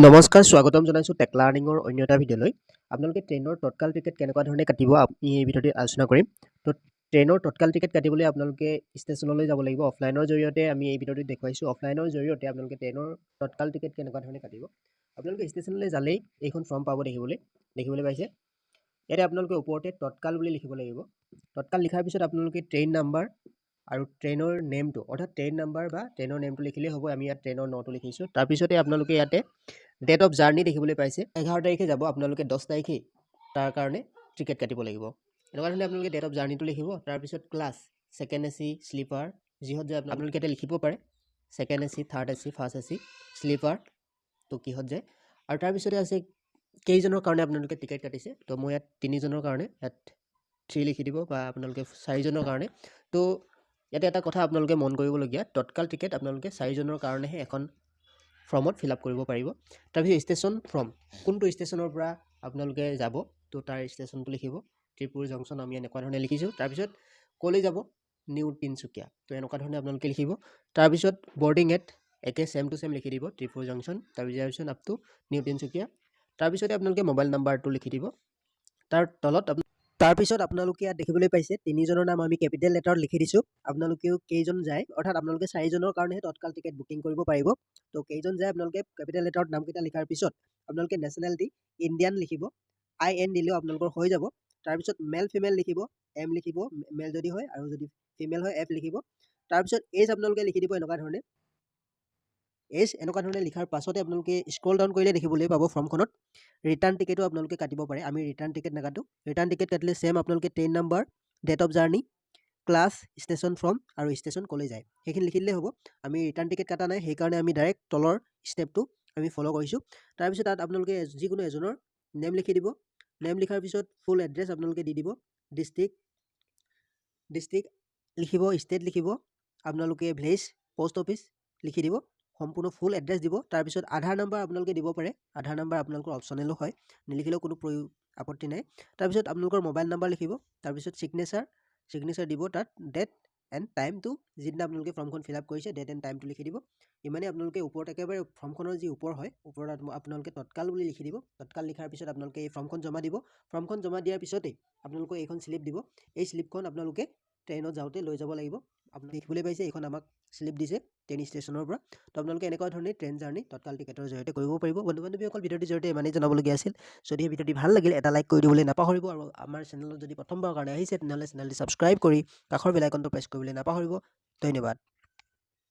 নমস্কাৰ স্বাগতম জনাইছোঁ টেক লাৰ্ণিঙৰ অন্য এটা ভিডিঅ'লৈ। আপোনালোকে ট্ৰেইনৰ তৎকাল টিকেট কেনেকুৱা ধৰণে কাটিব আমি এই ভিডিঅ'তে আলোচনা কৰিম। তো ট্ৰেইনৰ তৎকাল টিকেট কাটিবলৈ আপোনালোকে ষ্টেচনলৈ যাব লাগিব। অফলাইনৰ জৰিয়তে আমি এই ভিডিঅ'টোত দেখুৱাইছোঁ। অফলাইনৰ জৰিয়তে আপোনালোকে ট্ৰেইনৰ তৎকাল টিকেট কেনেকুৱা ধৰণে কাটিব। আপোনালোকে ষ্টেচনলৈ যালেই এইখন ফৰ্ম পাব দেখিবলৈ পাইছে। ইয়াতে আপোনালোকে ওপৰতে তৎকাল বুলি লিখিব লাগিব। তৎকাল লিখাৰ পিছত আপোনালোকে ট্ৰেইন নাম্বাৰ আৰু ট্ৰেইনৰ নেমটো অৰ্থাৎ ট্ৰেইন নাম্বাৰ বা ট্ৰেইনৰ নেমটো লিখিলেই হ'ব। আমি ইয়াত ট্ৰেইনৰ নটো লিখিছোঁ। তাৰপিছতে আপোনালোকে ইয়াতে ডেট অফ জাৰ্নি দেখিবলৈ পাইছে। 11 তাৰিখে যাব, আপোনালোকে 10 তাৰিখেই তাৰ কাৰণে টিকেট কাটিব লাগিব। এনেকুৱা ধৰণে আপোনালোকে ডেট অফ জাৰ্নিটো লিখিব। তাৰপিছত ক্লাছ ছেকেণ্ড এচি শ্লিপাৰ যিহত যায় আপোনালোকে ইয়াতে লিখিব পাৰে। Second AC, third AC, first AC, sleeper তো কিহত যায়। আৰু তাৰপিছতে আছে কেইজনৰ কাৰণে আপোনালোকে টিকেট কাটিছে। তো মই ইয়াত 3জনৰ কাৰণে ইয়াত 3 লিখি দিব বা আপোনালোকে 4জনৰ কাৰণে। তো ইয়াতে এটা কথা আপোনালোকে মন কৰিবলগীয়া, তৎকাল টিকেট আপোনালোকে 4জনৰ কাৰণেহে এখন ফৰ্মত ফিল আপ কৰিব পাৰিব। তাৰপিছত ষ্টেচন ফৰ্ম, কোনটো ষ্টেচনৰ পৰা আপোনালোকে যাব তো তাৰ ষ্টেচনটো লিখিব। ত্ৰিপুৰ জংচন আমি এনেকুৱা ধৰণে লিখিছোঁ। তাৰপিছত ক'লৈ যাব, নিউ তিনিচুকীয়া, তো এনেকুৱা ধৰণে আপোনালোকে লিখিব। তাৰপিছত বৰ্ডিং এট একে ছেম টু ছেম লিখি দিব, ত্ৰিপুৰ জংচন তাৰপিছত আপ টু নিউ তিনিচুকীয়া। তাৰপিছতে আপোনালোকে মোবাইল নাম্বাৰটো লিখি দিব। তাৰ তলত তাৰপিছত আপোনালোকে ইয়াত দেখিবলৈ পাইছে 3জনৰ নাম আমি কেপিটেল লেটাৰত লিখি দিছোঁ। আপোনালোকেও কেইজন যায়, অৰ্থাৎ আপোনালোকে 4জনৰ কাৰণেহে তৎকাল টিকেট বুকিং কৰিব পাৰিব। তো কেইজন যায় আপোনালোকে কেপিটেল লেটাৰত নামকেইটা লিখাৰ পিছত আপোনালোকে নেশ্যনেলিটি ইণ্ডিয়ান লিখিব। IN দিলেও আপোনালোকৰ হৈ যাব। তাৰপিছত মেল ফিমেল লিখিব, M লিখিব মেল যদি হয়, আৰু যদি ফিমেল হয় F লিখিব। তাৰপিছত এজ আপোনালোকে লিখি দিব এনেকুৱা ধৰণে। এজ এনেকুৱা ধৰণে লিখাৰ পাছতে আপোনালোকে স্ক্ৰল ডাউন কৰিলে দেখিবলৈ পাব ফৰ্মখনত ৰিটাৰ্ণ টিকেটো আপোনালোকে কাটিব পাৰে। আমি ৰিটাৰ্ণ টিকেট নাকাটো। ৰিটাৰ্ণ টিকেট কাটিলে ছেম আপোনালোকে train number, date of journey, class, station from আৰু ষ্টেচন ক'লৈ যায় সেইখিনি লিখিলেই হ'ব। আমি ৰিটাৰ্ণ টিকেট কাটা নাই, সেইকাৰণে আমি ডাইৰেক্ট তলৰ ষ্টেপটো আমি ফ'ল' কৰিছোঁ। তাৰপিছত তাত আপোনালোকে যিকোনো এজনৰ নেম লিখি দিব। নেম লিখাৰ পিছত ফুল এড্ৰেছ আপোনালোকে দি দিব। ডিষ্ট্ৰিক্ট লিখিব, ষ্টেট লিখিব, আপোনালোকে ভিলেজ, পোষ্ট অফিচ লিখি দিব। সম্পূৰ্ণ ফুল এড্ৰেছ দিব। তাৰপিছত আধাৰ নাম্বাৰ আপোনালোকে দিব পাৰে। আধাৰ নাম্বাৰ আপোনালোকৰ অপশ্যনেলো হয়, নিলিখিলেও কোনো আপত্তি নাই। তাৰপিছত আপোনালোকৰ মোবাইল নাম্বাৰ লিখিব। তাৰপিছত ছিগনেচাৰ দিব, তাত ডেট এণ্ড টাইমটো যিদিনা আপোনালোকে ফৰ্মখন ফিল আপ কৰিছে ডেট এণ্ড টাইমটো লিখি দিব। ইমানেই আপোনালোকে ওপৰত একেবাৰে ফৰ্মখনৰ যি ওপৰ হয়, ওপৰত আপোনালোকে তৎকাল বুলি লিখি দিব। তৎকাল লিখাৰ পিছত আপোনালোকে এই ফৰ্মখন জমা দিব। ফৰ্মখন জমা দিয়াৰ পিছতেই আপোনালোকে এইখন শ্লিপ দিব। এই শ্লিপখন আপোনালোকে ট্ৰেইনত যাওঁতে লৈ যাব লাগিব। আপুনি দেখিবলৈ পাইছে এইখন আমাক শ্লিপ দিছে ট্ৰেইন ষ্টেচনৰ পৰা। তো আপোনালোকে এনেকুৱা ধৰণে ট্ৰেইন জাৰ্নি তৎকাল টিকেটৰ জৰিয়তে কৰিব পাৰিব। বন্ধু বান্ধৱীসকল, ভিডিঅ'টিৰ জৰিয়তে ইমানেই জনাবলগীয়া আছিল। যদি এই ভিডিঅ'টি ভাল লাগিল এটা লাইক কৰি দিবলৈ নাপাহৰিব, আৰু আমাৰ চেনেলত যদি প্ৰথমবাৰৰ কাৰণে আহিছে তেনেহ'লে চেনেলটি ছাবস্ক্ৰাইব কৰি কাষৰ বেল আইকনটো প্ৰেছ কৰিবলৈ নাপাহৰিব। ধন্যবাদ।